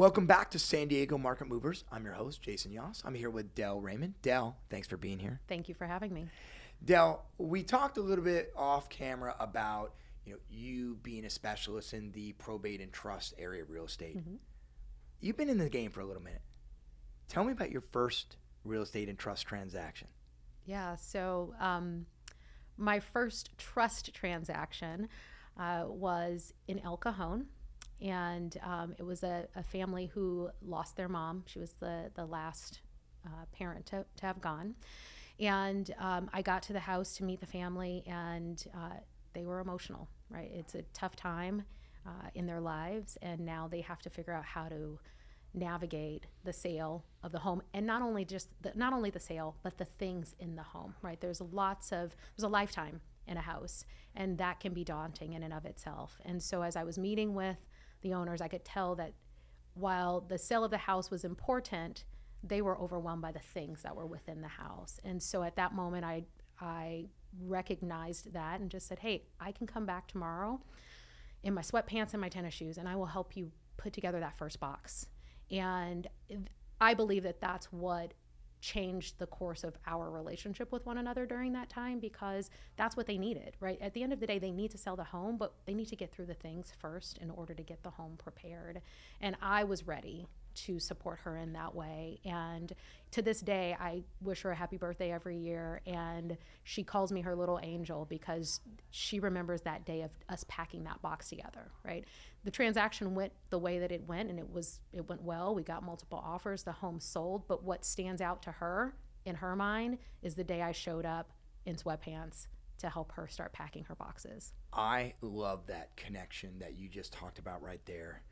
Welcome back to San Diego Market Movers. I'm your host, Jason Yoss. I'm here with Del Raymond. Del, thanks for being here. Thank you for having me. Del, we talked a little bit off camera about you being a specialist in the probate and trust area of real estate. Mm-hmm. You've been in the game for a little minute. Tell me about your first real estate and trust transaction. Yeah, so my first trust transaction was in El Cajon. And it was a family who lost their mom. She was the last parent to have gone. And I got to the house to meet the family, and they were emotional, right? It's a tough time in their lives, and now they have to figure out how to navigate the sale of the home, and not only the sale, but the things in the home, right? There's a lifetime in a house, and that can be daunting in and of itself. And so as I was meeting with the owners, I could tell that while the sale of the house was important, they were overwhelmed by the things that were within the house. And so at that moment, I recognized that and just said, hey, I can come back tomorrow in my sweatpants and my tennis shoes, and I will help you put together that first box. And I believe that that's what changed the course of our relationship with one another during that time, because that's what they needed, right? At the end of the day, they need to sell the home, but they need to get through the things first in order to get the home prepared. And I was ready to support her in that way. And to this day, I wish her a happy birthday every year. And she calls me her little angel because she remembers that day of us packing that box together, right? The transaction went the way that it went, and it went well. We got multiple offers. The home sold. But what stands out to her, in her mind, is the day I showed up in sweatpants to help her start packing her boxes. I love that connection that you just talked about right there.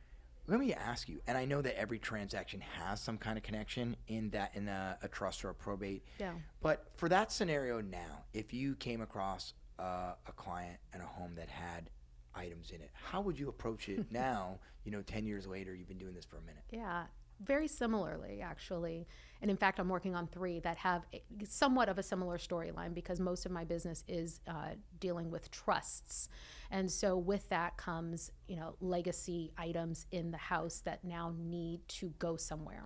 Let me ask you, and I know that every transaction has some kind of connection in a trust or a probate. Yeah. But for that scenario now, if you came across a client and a home that had items in it, how would you approach it now? 10 years later, you've been doing this for a minute. Yeah, very similarly, actually. And in fact, I'm working on 3 that have somewhat of a similar storyline, because most of my business is dealing with trusts. And so with that comes, legacy items in the house that now need to go somewhere.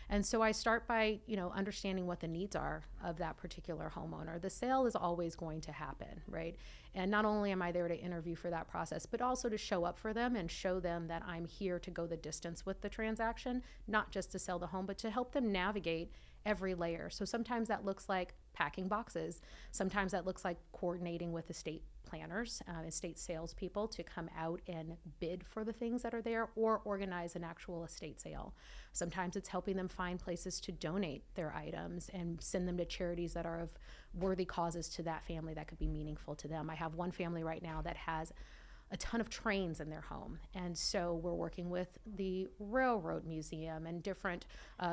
And so I start by, understanding what the needs are of that particular homeowner. The sale is always going to happen, right? And not only am I there to interview for that process, but also to show up for them and show them that I'm here to go the distance with the transaction, not just to sell the home, but to help them navigate every layer. So sometimes that looks like packing boxes. Sometimes that looks like coordinating with estate planners, estate salespeople to come out and bid for the things that are there, or organize an actual estate sale. Sometimes it's helping them find places to donate their items and send them to charities that are of worthy causes to that family that could be meaningful to them. I have one family right now that has a ton of trains in their home. And so we're working with the Railroad Museum and different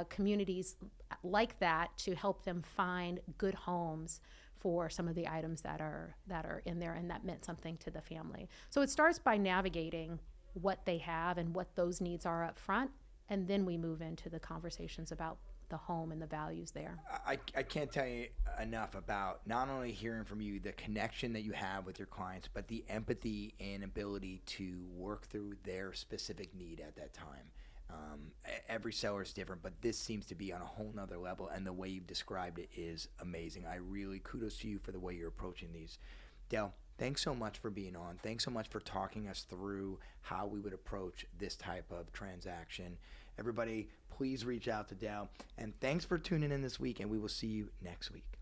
communities like that to help them find good homes for some of the items that are in there, and that meant something to the family. So it starts by navigating what they have and what those needs are up front, and then we move into the conversations about the home and the values there. I can't tell you enough about not only hearing from you the connection that you have with your clients, but the empathy and ability to work through their specific need at that time. Every seller is different, but this seems to be on a whole nother level, and the way you've described it is amazing. I really kudos to you for the way you're approaching these. Del, thanks so much for being on. Thanks so much for talking us through how we would approach this type of transaction. Everybody, please reach out to Del. And thanks for tuning in this week, and we will see you next week.